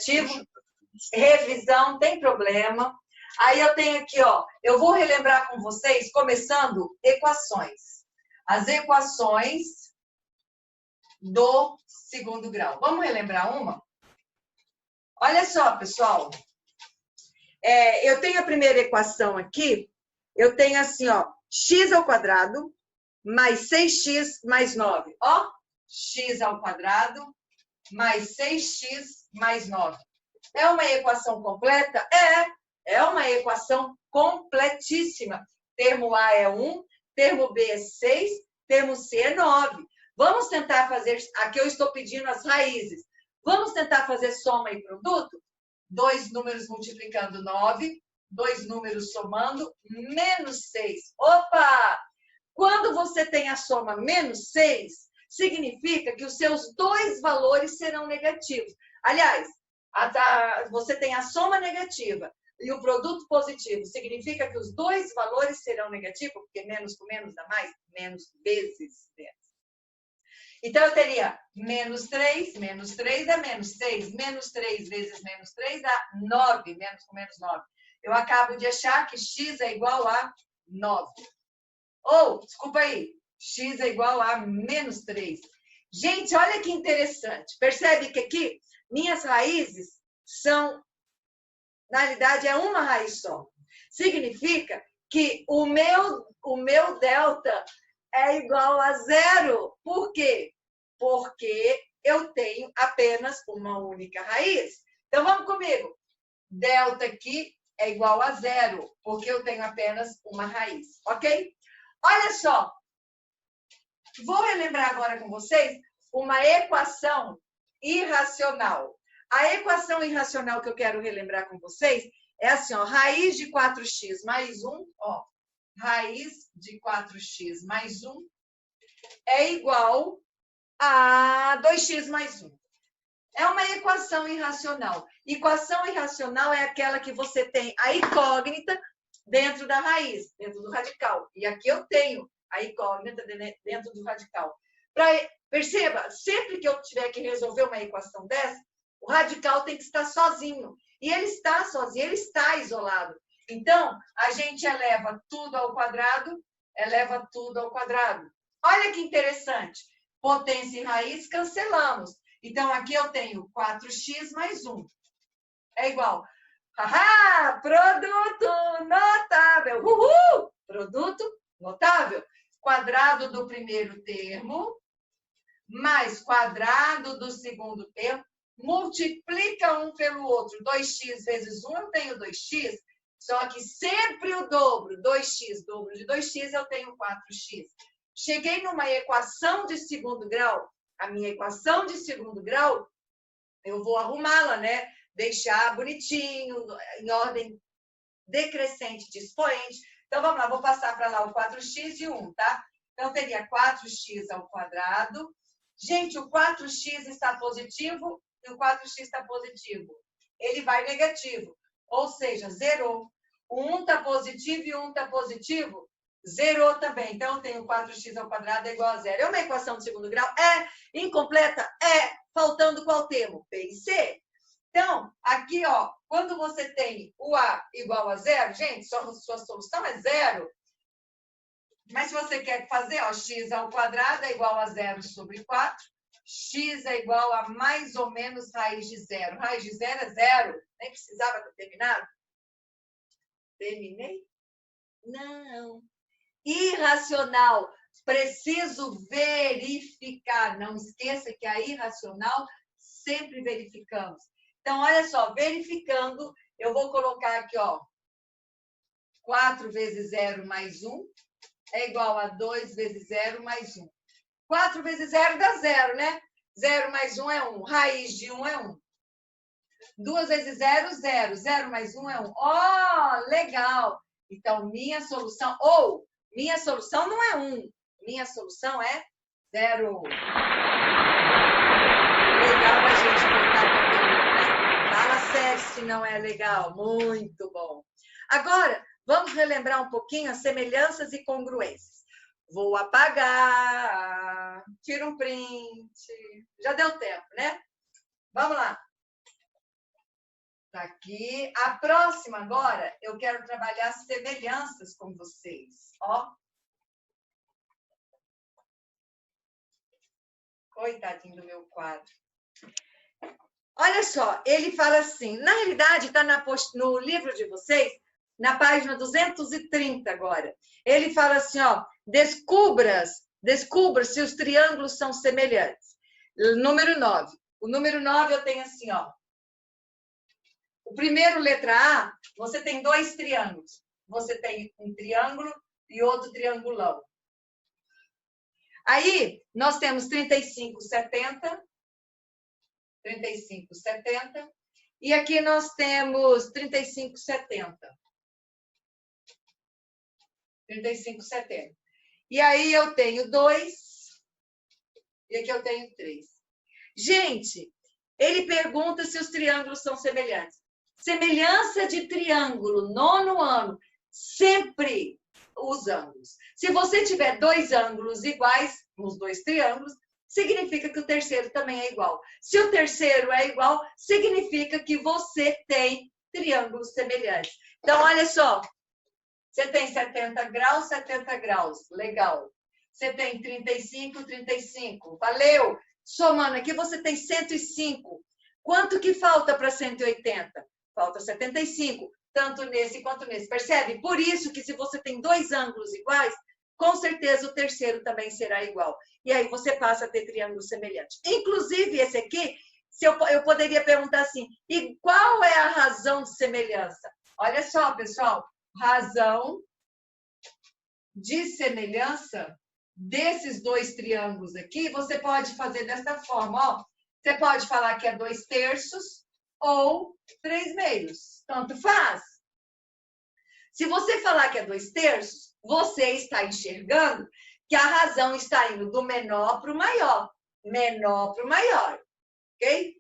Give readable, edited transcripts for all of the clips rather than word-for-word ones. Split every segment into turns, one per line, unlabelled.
negativo. Revisão, tem problema. Aí eu tenho aqui, ó, eu vou relembrar com vocês, começando equações. As equações do segundo grau. Vamos relembrar uma? Olha só, pessoal. Eu tenho a primeira equação aqui. Eu tenho assim, ó, x ao quadrado mais 6x mais 9. Ó, x ao quadrado mais 6x mais 9. É uma equação completa? É uma equação completíssima. Termo A é 1, termo B é 6, termo C é 9. Vamos tentar fazer, aqui eu estou pedindo as raízes. Vamos tentar fazer soma e produto? 2 números multiplicando 9, 2 números somando, menos 6. Opa! Quando você tem a soma menos 6, significa que os seus dois valores serão negativos. Aliás, você tem a soma negativa e o produto positivo. Significa que os dois valores serão negativos, porque menos com menos dá mais, menos vezes menos. Então, eu teria menos 3 dá menos 6, menos 3 vezes menos 3 dá 9, menos com menos 9. Eu acabo de achar que x é igual a 9. Ou, desculpa aí, x é igual a menos 3. Gente, olha que interessante. Percebe que aqui minhas raízes são, na realidade, é uma raiz só. Significa que o meu delta é igual a 0. Por quê? Porque eu tenho apenas uma única raiz. Então, vamos comigo. Delta aqui é igual a 0, porque eu tenho apenas uma raiz, ok? Olha só. Vou relembrar agora com vocês uma equação irracional. A equação irracional que eu quero relembrar com vocês é assim, ó, raiz de 4x mais 1, ó, raiz de 4x mais 1 é igual a 2x mais 1. É uma equação irracional. Equação irracional é aquela que você tem a incógnita dentro da raiz, dentro do radical. E aqui eu tenho a incógnita dentro do radical. Perceba, sempre que eu tiver que resolver uma equação dessa, o radical tem que estar sozinho. E ele está sozinho, ele está isolado. Então, a gente eleva tudo ao quadrado. Olha que interessante. Potência e raiz, cancelamos. Então, aqui eu tenho 4x mais 1. É igual. Haha! Produto notável. Uhul! Produto notável. Quadrado do primeiro termo mais quadrado do segundo termo. Multiplica um pelo outro. 2x vezes 1, eu tenho 2x. Só que sempre o dobro. 2x, dobro de 2x, eu tenho 4x. Cheguei numa equação de segundo grau. A minha equação de segundo grau, eu vou arrumá-la, né? Deixar bonitinho, em ordem decrescente de expoente. Então, vamos lá, vou passar para lá o 4x e 1, tá? Então, teria 4x ao quadrado. Gente, o 4x está positivo e o 4x está positivo. Ele vai negativo, ou seja, zerou. O 1 está positivo e o 1 está positivo, zerou também. Então, eu tenho 4x ao quadrado é igual a 0. É uma equação de segundo grau? É. Incompleta? É. Faltando qual termo? B e C. Então, aqui, ó, quando você tem o A igual a 0, gente, sua solução é 0. Mas se você quer fazer, ó, x ao quadrado é igual a 0 sobre 4. X é igual a mais ou menos raiz de 0. Raiz de 0 é 0. Nem precisava ter terminado. Terminei? Não. Irracional. Preciso verificar. Não esqueça que a irracional sempre verificamos. Então, olha só, verificando, eu vou colocar aqui, ó, 4 vezes 0 mais 1 é igual a 2 vezes 0 mais 1. 4 vezes 0 dá 0, né? 0 mais 1 é 1. Raiz de 1 é 1. 2 vezes 0, 0. 0 mais 1 é 1. Oh, legal! Então, minha solução não é 1. Minha solução é 0. Legal a gente voltar com conteúdo, né? Fala sério se não é legal. Muito bom. Agora, vamos relembrar um pouquinho as semelhanças e congruências. Vou apagar. Tira um print. Já deu tempo, né? Vamos lá. Tá aqui. A próxima agora, eu quero trabalhar semelhanças com vocês. Ó. Coitadinho do meu quadro. Olha só, ele fala assim, na realidade, está no livro de vocês, na página 230 agora. Ele fala assim, ó, descubra se os triângulos são semelhantes. Número 9. O número 9 eu tenho assim, ó. O primeiro, letra A, você tem dois triângulos. Você tem um triângulo e outro triangulão. Aí, nós temos 35, 70. 35, 70. E aqui nós temos 35, 70. 35, 70. E aí eu tenho 2. E aqui eu tenho 3. Gente, ele pergunta se os triângulos são semelhantes. Semelhança de triângulo, 9º ano, sempre os ângulos. Se você tiver dois ângulos iguais nos dois triângulos, significa que o terceiro também é igual. Se o terceiro é igual, significa que você tem triângulos semelhantes. Então, olha só. Você tem 70 graus, 70 graus. Legal. Você tem 35, 35. Valeu. Somando aqui, você tem 105. Quanto que falta para 180? Falta 75. Tanto nesse quanto nesse. Percebe? Por isso que se você tem dois ângulos iguais, com certeza o terceiro também será igual. E aí você passa a ter triângulos semelhantes. Inclusive, esse aqui, eu poderia perguntar assim, e qual é a razão de semelhança? Olha só, pessoal, razão de semelhança desses dois triângulos aqui, você pode fazer dessa forma, ó. Você pode falar que é 2/3 ou 3/2. Tanto faz. Se você falar que é 2/3, você está enxergando que a razão está indo do menor para o maior. Menor para o maior. Ok?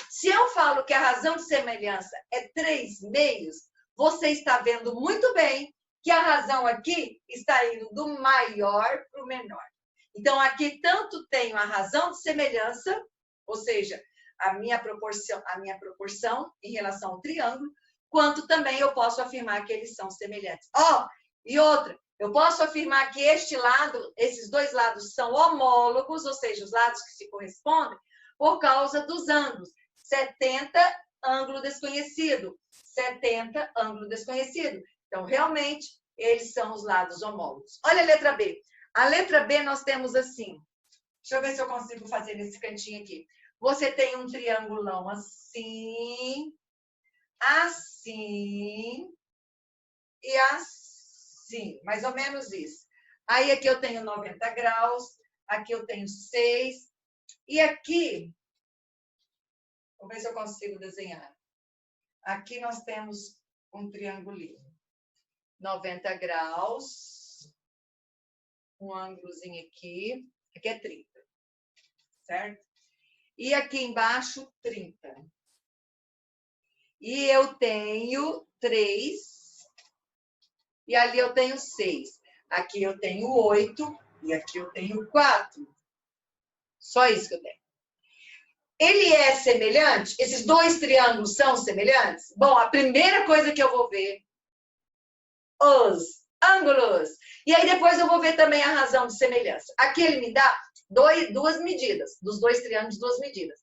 Se eu falo que a razão de semelhança é 3/2, você está vendo muito bem que a razão aqui está indo do maior para o menor. Então, aqui tanto tenho a razão de semelhança, ou seja, a minha proporção em relação ao triângulo, quanto também eu posso afirmar que eles são semelhantes. Ó, e outra, eu posso afirmar que esses dois lados são homólogos, ou seja, os lados que se correspondem, por causa dos ângulos. 70, ângulo desconhecido. 70, ângulo desconhecido. Então, realmente, eles são os lados homólogos. Olha a letra B. A letra B nós temos assim. Deixa eu ver se eu consigo fazer nesse cantinho aqui. Você tem um triangulão assim, assim e assim. Mais ou menos isso. Aí aqui eu tenho 90 graus, aqui eu tenho 6. E aqui, vou ver se eu consigo desenhar. Aqui nós temos um triangulinho. 90 graus, um ângulozinho aqui, aqui é 30, certo? E aqui embaixo, 30. E eu tenho 3, e ali eu tenho 6. Aqui eu tenho 8, e aqui eu tenho 4. Só isso que eu tenho. Ele é semelhante? Esses dois triângulos são semelhantes? Bom, a primeira coisa que eu vou ver, os ângulos. E aí depois eu vou ver também a razão de semelhança. Aqui ele me dá duas medidas, dos dois triângulos, 2 medidas.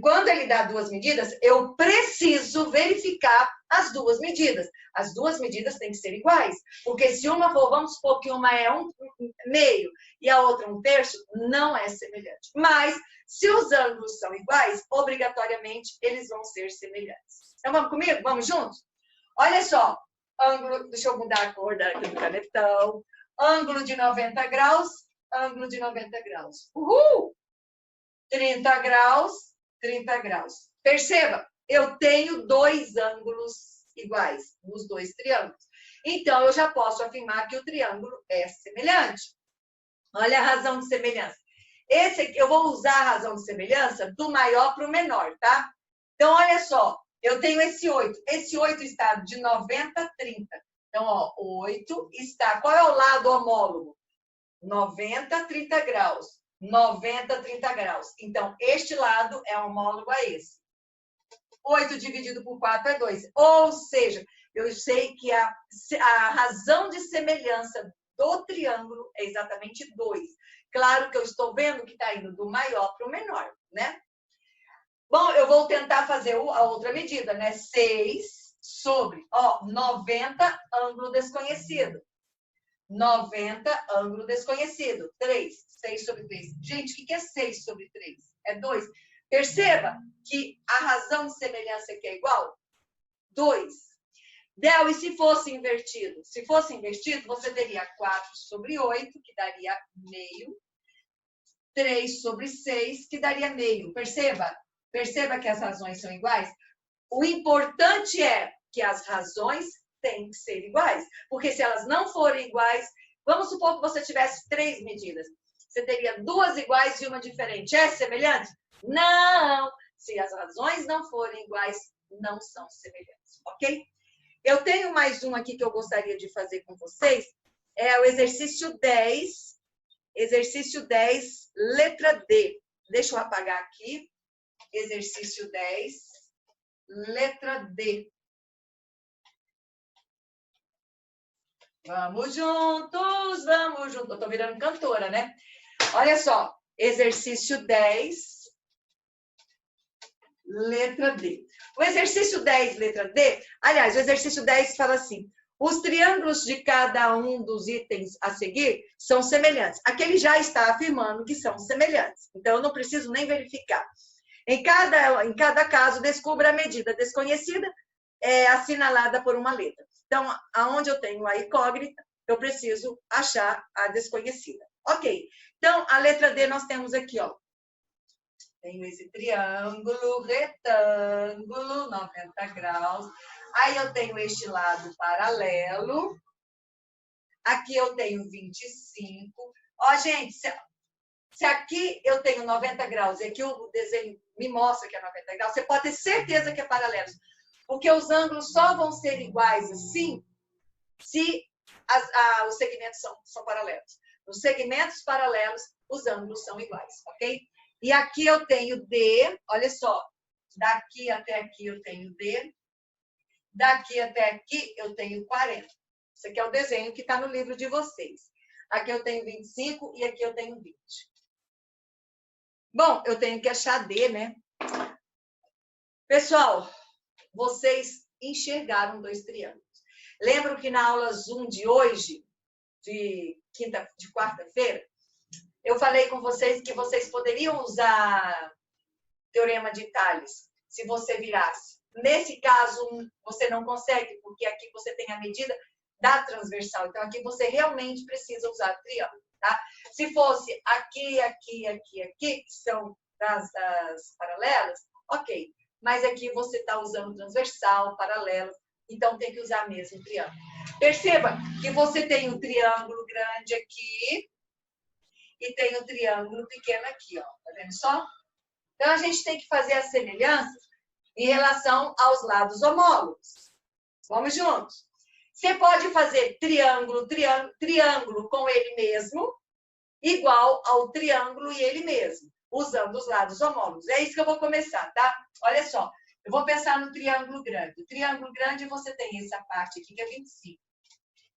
Quando ele dá 2 medidas, eu preciso verificar as 2 medidas. As 2 medidas têm que ser iguais. Porque se uma for, vamos supor que uma é 1/2 e a outra 1/3, não é semelhante. Mas, se os ângulos são iguais, obrigatoriamente eles vão ser semelhantes. Então, vamos comigo? Vamos juntos? Olha só. Ângulo, deixa eu mudar a cor aqui do canetão. Ângulo de 90 graus, ângulo de 90 graus. Uhul! 30 graus, 30 graus. Perceba, eu tenho 2 ângulos iguais nos 2 triângulos. Então, eu já posso afirmar que o triângulo é semelhante. Olha a razão de semelhança. Esse aqui, eu vou usar a razão de semelhança do maior para o menor, tá? Então, olha só. Eu tenho esse 8. Esse 8 está de 90 a 30. Então, ó, 8 está... Qual é o lado homólogo? 90 a 30 graus. 90 a 30 graus. Então, este lado é homólogo a esse. 8 dividido por 4 é 2. Ou seja, eu sei que a razão de semelhança do triângulo é exatamente 2. Claro que eu estou vendo que está indo do maior para o menor, né? Bom, eu vou tentar fazer a outra medida, né? 6 sobre, 90, ângulo desconhecido. 90, ângulo desconhecido. 3. 6 sobre 3. Gente, o que é 6 sobre 3? É 2. Perceba que a razão de semelhança aqui é igual? 2. Del, e se fosse invertido? Se fosse invertido, você teria 4 sobre 8, que daria meio. 3 sobre 6, que daria meio. Perceba que as razões são iguais. O importante é que as razões têm que ser iguais. Porque se elas não forem iguais, vamos supor que você tivesse 3 medidas. Você teria 2 iguais e uma diferente. É semelhante? Não! Se as razões não forem iguais, não são semelhantes, ok? Eu tenho mais um aqui que eu gostaria de fazer com vocês. É o exercício 10. Exercício 10, letra D. Deixa eu apagar aqui. Exercício 10, letra D. Vamos juntos, vamos juntos. Eu tô virando cantora, né? Olha só, exercício 10, letra D. O exercício 10, letra D, aliás, o exercício 10 fala assim: os triângulos de cada um dos itens a seguir são semelhantes. Aqui ele já está afirmando que são semelhantes, então eu não preciso nem verificar. Em cada caso, descubra a medida desconhecida assinalada por uma letra. Então, aonde eu tenho a incógnita, eu preciso achar a desconhecida. Ok. Então, a letra D nós temos aqui, ó. Tenho esse triângulo, retângulo, 90 graus. Aí eu tenho este lado paralelo. Aqui eu tenho 25. Ó, gente, se aqui eu tenho 90 graus e aqui o desenho me mostra que é 90 graus, você pode ter certeza que é paralelo. Porque os ângulos só vão ser iguais assim se os segmentos são paralelos. Nos segmentos paralelos, os ângulos são iguais, ok? E aqui eu tenho D, olha só, daqui até aqui eu tenho D, daqui até aqui eu tenho 40. Esse aqui é o desenho que está no livro de vocês. Aqui eu tenho 25 e aqui eu tenho 20. Bom, eu tenho que achar D, né? Pessoal, vocês enxergaram 2 triângulos. Lembro que na aula Zoom de hoje, de quarta-feira, eu falei com vocês que vocês poderiam usar teorema de Tales, se você virasse. Nesse caso, você não consegue, porque aqui você tem a medida da transversal. Então, aqui você realmente precisa usar triângulo, tá? Se fosse aqui, aqui, aqui, aqui, que são das paralelas, ok. Mas aqui você está usando transversal, paralelo, então tem que usar mesmo triângulo. Perceba que você tem um triângulo grande aqui e tem um triângulo pequeno aqui, ó. Tá vendo só? Então, a gente tem que fazer as semelhanças em relação aos lados homólogos. Vamos juntos. Você pode fazer triângulo com ele mesmo, igual ao triângulo e ele mesmo, usando os lados homólogos. É isso que eu vou começar, tá? Olha só, eu vou pensar no triângulo grande. O triângulo grande, você tem essa parte aqui, que é 25.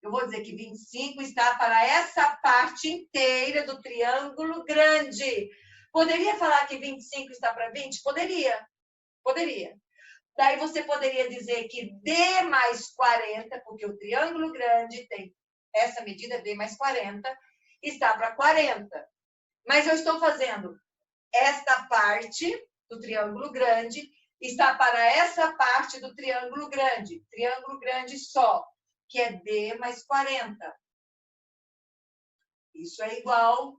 Eu vou dizer que 25 está para essa parte inteira do triângulo grande. Poderia falar que 25 está para 20? Poderia. Poderia. Daí você poderia dizer que D mais 40, porque o triângulo grande tem essa medida, D mais 40, está para 40. Mas eu estou fazendo esta parte do triângulo grande, está para essa parte do triângulo grande só, que é D mais 40. Isso é igual.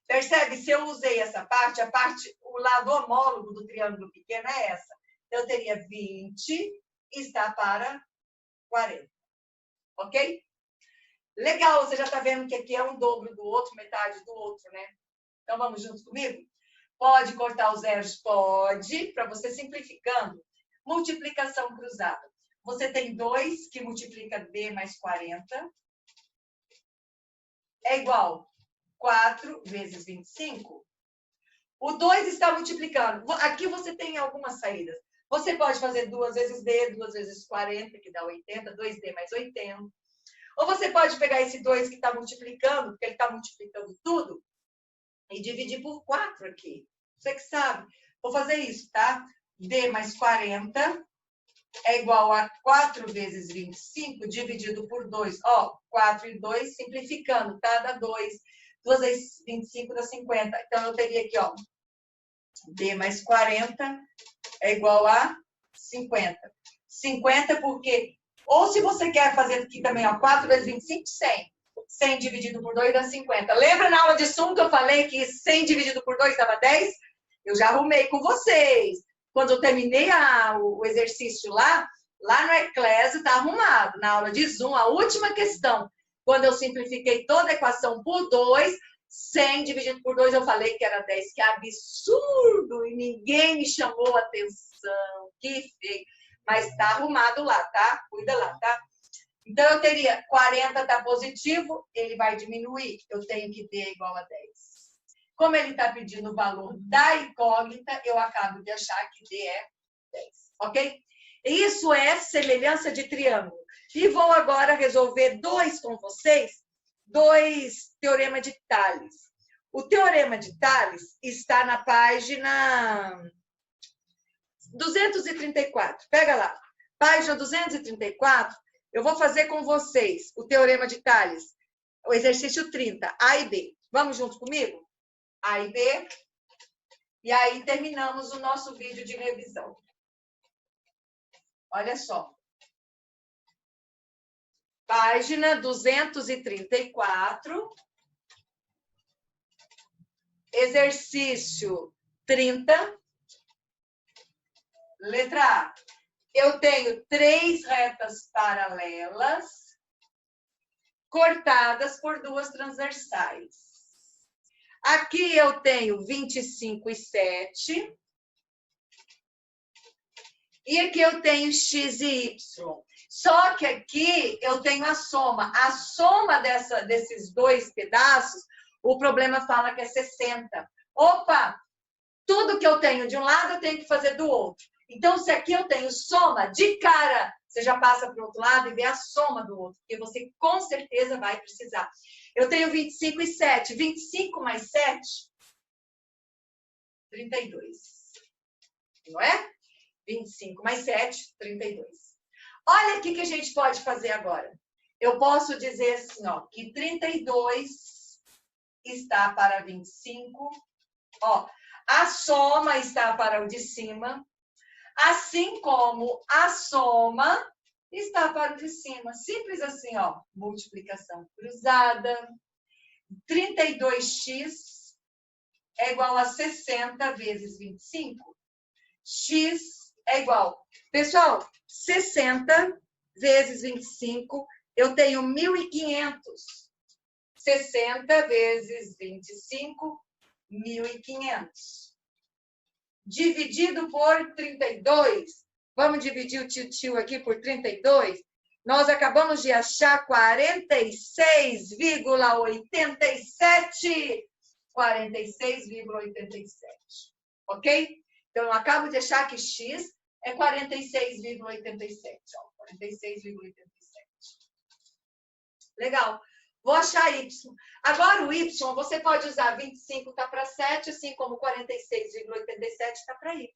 Percebe? Se eu usei essa parte, o lado homólogo do triângulo pequeno é essa. Eu teria 20 está para 40. Ok? Legal, você já está vendo que aqui é um dobro do outro, metade do outro, né? Então, vamos juntos comigo? Pode cortar os zeros? Pode, para você simplificando. Multiplicação cruzada. Você tem 2 que multiplica D mais 40. É igual 4 vezes 25. O 2 está multiplicando. Aqui você tem algumas saídas. Você pode fazer 2 vezes D, 2 vezes 40, que dá 80, 2D mais 80. Ou você pode pegar esse 2 que está multiplicando, porque ele está multiplicando tudo, e dividir por 4 aqui. Você que sabe. Vou fazer isso, tá? D mais 40 é igual a 4 vezes 25 dividido por 2. Ó, 4 e 2, simplificando, tá? Dá 2. 2 vezes 25 dá 50. Então, eu teria aqui, ó, D mais 40 é igual a 50. 50 porque, ou se você quer fazer aqui também, ó, 4 vezes 25, 100. 100 dividido por 2 dá 50. Lembra na aula de sum que eu falei que 100 dividido por 2 dava 10? Eu já arrumei com vocês. Quando eu terminei o exercício lá no Eclésio está arrumado. Na aula de Zoom, a última questão, quando eu simplifiquei toda a equação por 2, 100 dividido por 2, eu falei que era 10. Que absurdo! E ninguém me chamou a atenção. Que feio. Mas está arrumado lá, tá? Cuida lá, tá? Então, eu teria 40 tá positivo, ele vai diminuir. Eu tenho que D é igual a 10. Como ele está pedindo o valor da incógnita, eu acabo de achar que D é 10, ok? Isso é semelhança de triângulo. E vou agora resolver 2 com vocês, 2 teoremas de Tales. O teorema de Tales está na página 234. Pega lá. Página 234, eu vou fazer com vocês o teorema de Tales, o exercício 30, A e B. Vamos junto comigo? A e B. E aí terminamos o nosso vídeo de revisão. Olha só. Página 234. Exercício 30. Letra A. Eu tenho 3 retas paralelas cortadas por 2 transversais. Aqui eu tenho 25 e 7. E aqui eu tenho x e y. Só que aqui eu tenho a soma. A soma desses 2 pedaços, o problema fala que é 60. Opa! Tudo que eu tenho de um lado, eu tenho que fazer do outro. Então, se aqui eu tenho soma, de cara, você já passa para o outro lado e vê a soma do outro, porque você com certeza vai precisar. Eu tenho 25 e 7. 25 mais 7, 32. Não é? 25 mais 7, 32. Olha aqui que a gente pode fazer agora. Eu posso dizer assim, ó, que 32 está para 25. Ó, a soma está para o de cima, assim como a soma está para o de cima. Simples assim, ó. Multiplicação cruzada. 32x é igual a 60 vezes 25. X é igual. Pessoal, 60 vezes 25, eu tenho 1.500. 60 vezes 25, 1.500. Dividido por 32. Vamos dividir o tio aqui por 32? Nós acabamos de achar 46,87. 46,87. Ok? Então, eu acabo de achar que x é 46,87. 46,87. Legal. Vou achar y. Agora, o y, você pode usar 25 está para 7, assim como 46,87 está para y.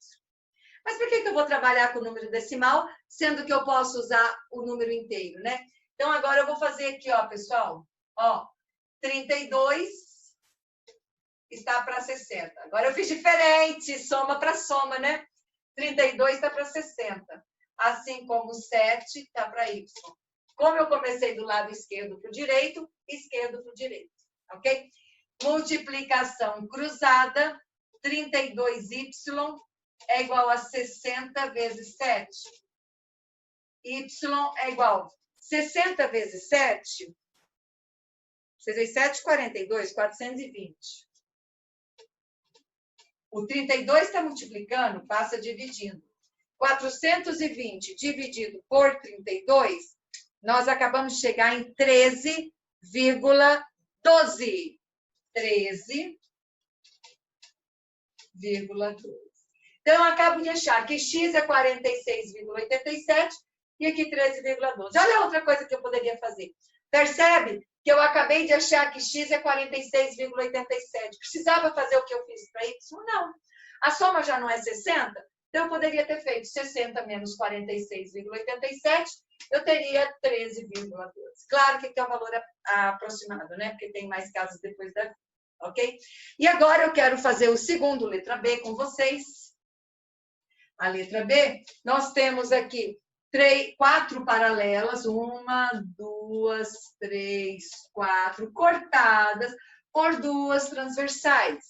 Mas por que eu vou trabalhar com o número decimal, sendo que eu posso usar o número inteiro, né? Então, agora eu vou fazer aqui, ó, pessoal. Ó, 32 está para 60. Agora eu fiz diferente, soma para soma, né? 32 está para 60. Assim como 7 está para y. Como eu comecei do lado esquerdo para o direito, esquerdo para o direito. Ok? Multiplicação cruzada, 32y é igual a 60 vezes 7. Y é igual a 60 vezes 7. 6 vezes 7, 42, 420. O 32 está multiplicando, passa dividindo. 420 dividido por 32, nós acabamos de chegar em 13,12. 13,12. Então, eu acabo de achar que x é 46,87 e aqui 13,12. Olha outra coisa que eu poderia fazer. Percebe que eu acabei de achar que x é 46,87. Precisava fazer o que eu fiz para y? Não. A soma já não é 60? Então, eu poderia ter feito 60 menos 46,87, eu teria 13,12. Claro que aqui é um valor aproximado, né? Porque tem mais casos depois da... Ok? E agora eu quero fazer o segundo, letra B, com vocês. A letra B, nós temos aqui 4 paralelas, 1, 2, 3, 4, cortadas por 2 transversais.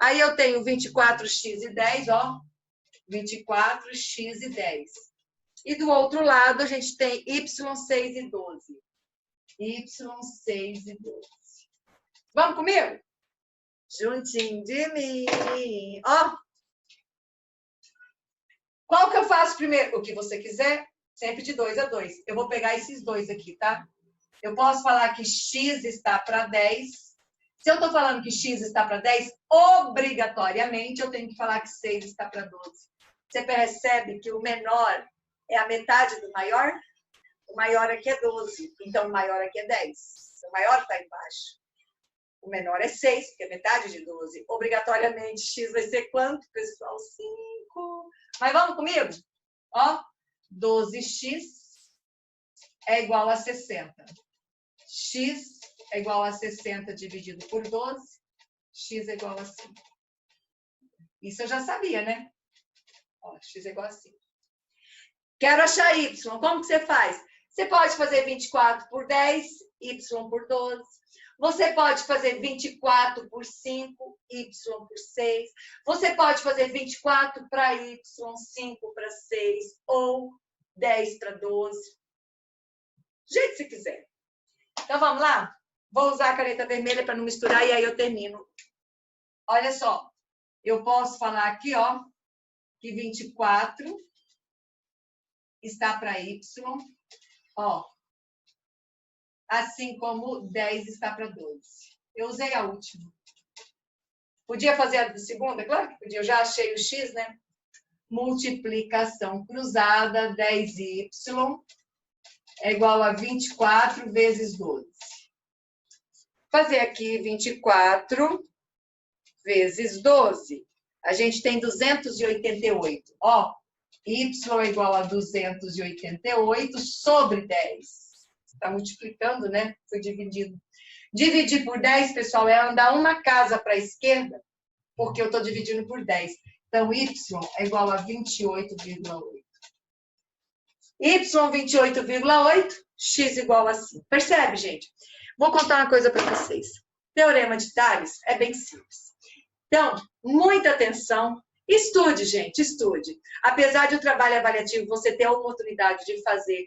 Aí eu tenho 24x e 10, ó, 24x e 10. E do outro lado a gente tem y6 e 12. y6 e 12. Vamos comigo? Juntinho de mim. Ó. Qual que eu faço primeiro? O que você quiser, sempre de 2 a 2. Eu vou pegar esses dois aqui, tá? Eu posso falar que x está para 10. Se eu estou falando que x está para 10, obrigatoriamente eu tenho que falar que 6 está para 12. Você percebe que o menor é a metade do maior? O maior aqui é 12, então o maior aqui é 10. O maior está embaixo. O menor é 6, porque é metade de 12. Obrigatoriamente, x vai ser quanto, pessoal? 5. Mas vamos comigo? Ó, 12x é igual a 60. X é igual a 60 dividido por 12. X é igual a 5. Isso eu já sabia, né? Ó, x é igual a 5. Quero achar y. Como que você faz? Você pode fazer 24 por 10, y por 12. Você pode fazer 24 por 5, y por 6. Você pode fazer 24 para y, 5 para 6, ou 10 para 12. Do jeito que você quiser. Então, vamos lá? Vou usar a caneta vermelha para não misturar e aí eu termino. Olha só. Eu posso falar aqui, ó, que 24 está para y, ó. Assim como 10 está para 12. Eu usei a última. Podia fazer a segunda? Claro que podia. Eu já achei o x, né? Multiplicação cruzada, 10y é igual a 24 vezes 12. Fazer aqui 24 vezes 12. A gente tem 288. Ó, y é igual a 288 sobre 10. Está multiplicando, né? Foi dividido. Dividir por 10, pessoal, é andar uma casa para a esquerda, porque eu estou dividindo por 10. Então, y é igual a 28,8. Y 28,8, x igual a 5. Percebe, gente? Vou contar uma coisa para vocês. Teorema de Tales é bem simples. Então, muita atenção. Estude, gente, estude. Apesar de o trabalho avaliativo você ter a oportunidade de fazer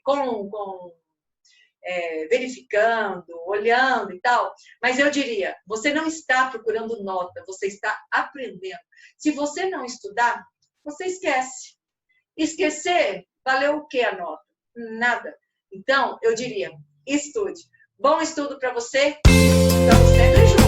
verificando, olhando e tal, mas eu diria, você não está procurando nota, você está aprendendo. Se você não estudar, você esquece. Esquecer, valeu o que a nota? Nada. Então, eu diria, estude. Bom estudo para você, estamos sempre juntos.